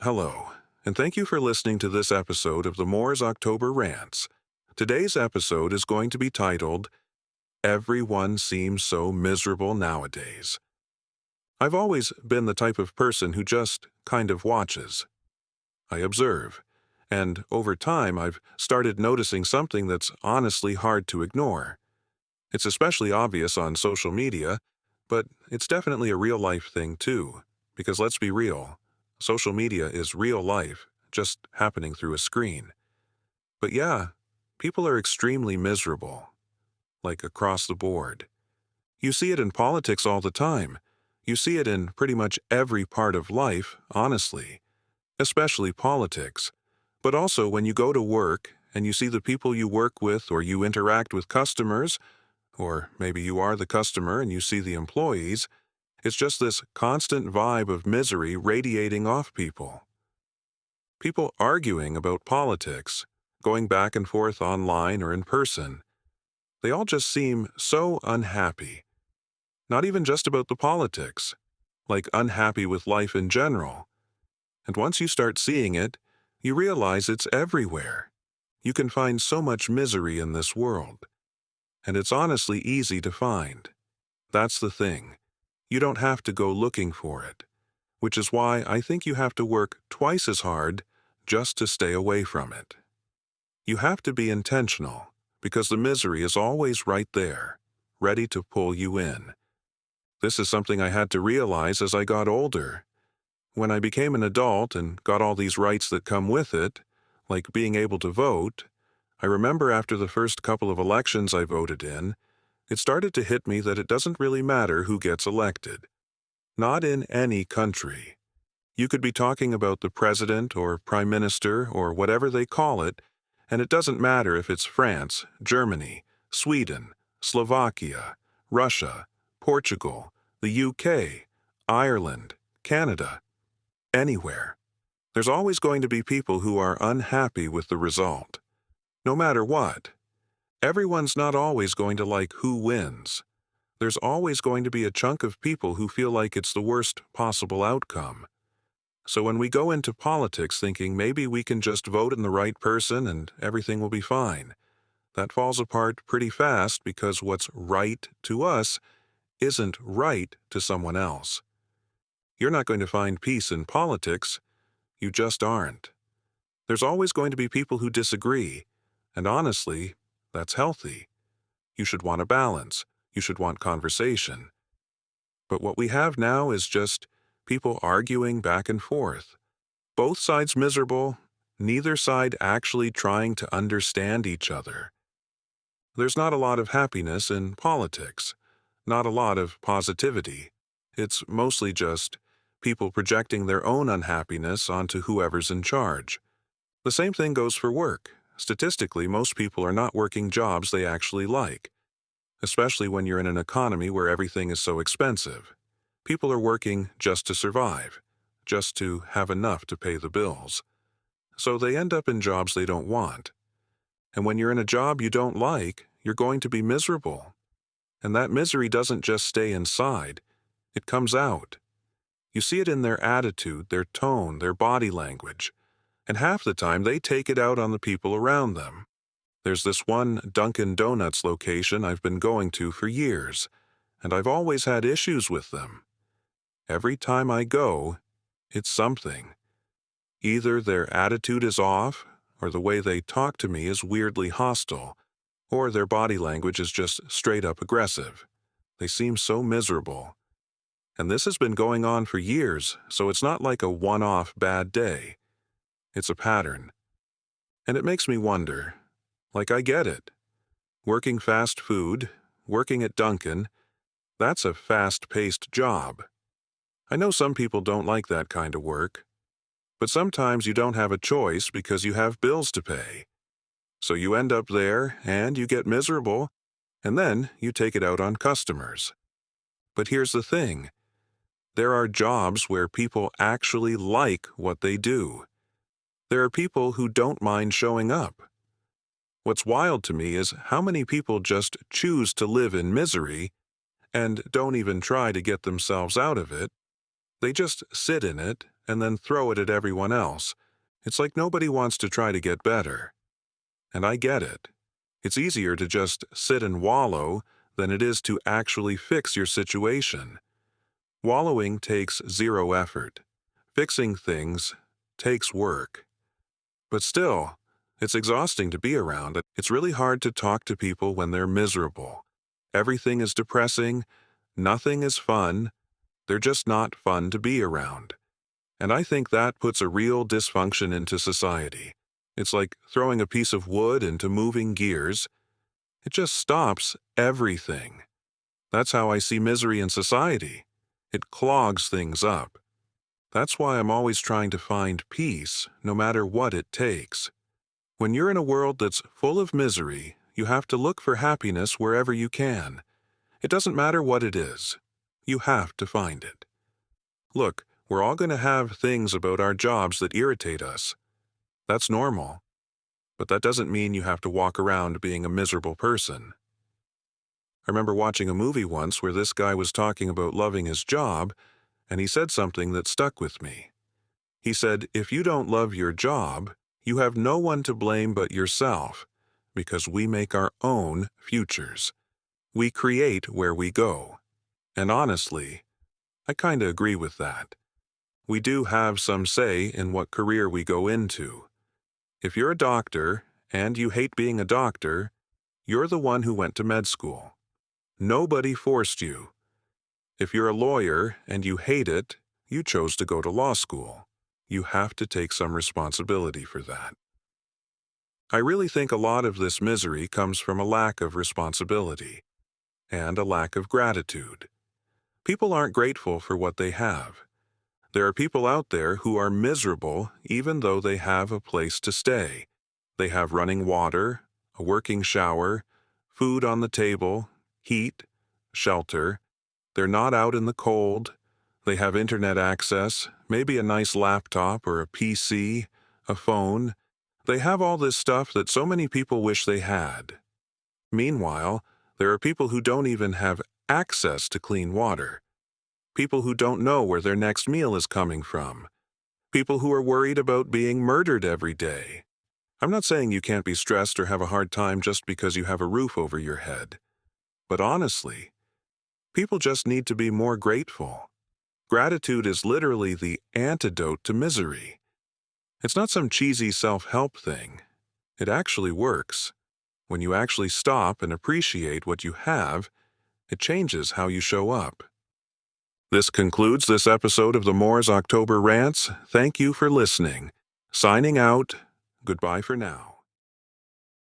Hello, and thank you for listening to this episode of the Moore's October Rants. Today's episode is going to be titled, Everyone Seems So Miserable Nowadays. I've always been the type of person who just kind of watches. I observe, and over time I've started noticing something that's honestly hard to ignore. It's especially obvious on social media, but it's definitely a real-life thing too, because let's be real. Social media is real life, just happening through a screen. But yeah, people are extremely miserable, like across the board. You see it in politics all the time. You see it in pretty much every part of life, honestly, especially politics. But also when you go to work and you see the people you work with or you interact with customers, or maybe you are the customer and you see the employees, it's just this constant vibe of misery radiating off people. People arguing about politics, going back and forth online or in person. They all just seem so unhappy. Not even just about the politics, like unhappy with life in general. And once you start seeing it, you realize it's everywhere. You can find so much misery in this world. And it's honestly easy to find. That's the thing. You don't have to go looking for it, which is why I think you have to work twice as hard just to stay away from it. You have to be intentional, because the misery is always right there, ready to pull you in. This is something I had to realize as I got older. When I became an adult and got all these rights that come with it, like being able to vote, I remember after the first couple of elections I voted in, it started to hit me that it doesn't really matter who gets elected. Not in any country. You could be talking about the president or prime minister or whatever they call it, and it doesn't matter if it's France, Germany, Sweden, Slovakia, Russia, Portugal, the UK, Ireland, Canada, anywhere. There's always going to be people who are unhappy with the result. No matter what. Everyone's not always going to like who wins. There's always going to be a chunk of people who feel like it's the worst possible outcome. So when we go into politics thinking maybe we can just vote in the right person and everything will be fine, that falls apart pretty fast because what's right to us isn't right to someone else. You're not going to find peace in politics. You just aren't. There's always going to be people who disagree, and honestly, that's healthy. You should want a balance. You should want conversation. But what we have now is just people arguing back and forth. Both sides miserable, neither side actually trying to understand each other. There's not a lot of happiness in politics, not a lot of positivity. It's mostly just people projecting their own unhappiness onto whoever's in charge. The same thing goes for work. Statistically, most people are not working jobs they actually like, especially when you're in an economy where everything is so expensive. People are working just to survive, just to have enough to pay the bills. So they end up in jobs they don't want. And when you're in a job you don't like, you're going to be miserable. And that misery doesn't just stay inside, it comes out. You see it in their attitude, their tone, their body language. And half the time they take it out on the people around them. There's this one Dunkin' Donuts location I've been going to for years, and I've always had issues with them. Every time I go, it's something. Either their attitude is off, or the way they talk to me is weirdly hostile, or their body language is just straight up aggressive. They seem so miserable. And this has been going on for years, so it's not like a one-off bad day. It's a pattern. And it makes me wonder, like I get it. Working fast food, working at Dunkin', that's a fast-paced job. I know some people don't like that kind of work, but sometimes you don't have a choice because you have bills to pay. So you end up there and you get miserable, and then you take it out on customers. But here's the thing. There are jobs where people actually like what they do. There are people who don't mind showing up. What's wild to me is how many people just choose to live in misery and don't even try to get themselves out of it. They just sit in it and then throw it at everyone else. It's like nobody wants to try to get better. And I get it. It's easier to just sit and wallow than it is to actually fix your situation. Wallowing takes zero effort. Fixing things takes work. But still, it's exhausting to be around. It's really hard to talk to people when they're miserable. Everything is depressing, nothing is fun, they're just not fun to be around. And I think that puts a real dysfunction into society. It's like throwing a piece of wood into moving gears. It just stops everything. That's how I see misery in society. It clogs things up. That's why I'm always trying to find peace, no matter what it takes. When you're in a world that's full of misery, you have to look for happiness wherever you can. It doesn't matter what it is. You have to find it. Look, we're all going to have things about our jobs that irritate us. That's normal. But that doesn't mean you have to walk around being a miserable person. I remember watching a movie once where this guy was talking about loving his job, and he said something that stuck with me. He said, if you don't love your job, you have no one to blame but yourself, because we make our own futures. We create where we go. And honestly, I kinda agree with that. We do have some say in what career we go into. If you're a doctor, and you hate being a doctor, you're the one who went to med school. Nobody forced you. If you're a lawyer, and you hate it, you chose to go to law school. You have to take some responsibility for that. I really think a lot of this misery comes from a lack of responsibility, and a lack of gratitude. People aren't grateful for what they have. There are people out there who are miserable even though they have a place to stay. They have running water, a working shower, food on the table, heat, shelter. They're not out in the cold. They have internet access, maybe a nice laptop or a PC, a phone. They have all this stuff that so many people wish they had. Meanwhile, there are people who don't even have access to clean water. People who don't know where their next meal is coming from. People who are worried about being murdered every day. I'm not saying you can't be stressed or have a hard time just because you have a roof over your head. But honestly, people just need to be more grateful. Gratitude is literally the antidote to misery. It's not some cheesy self-help thing. It actually works. When you actually stop and appreciate what you have, it changes how you show up. This concludes this episode of the Moore's October Rants. Thank you for listening. Signing out. Goodbye for now.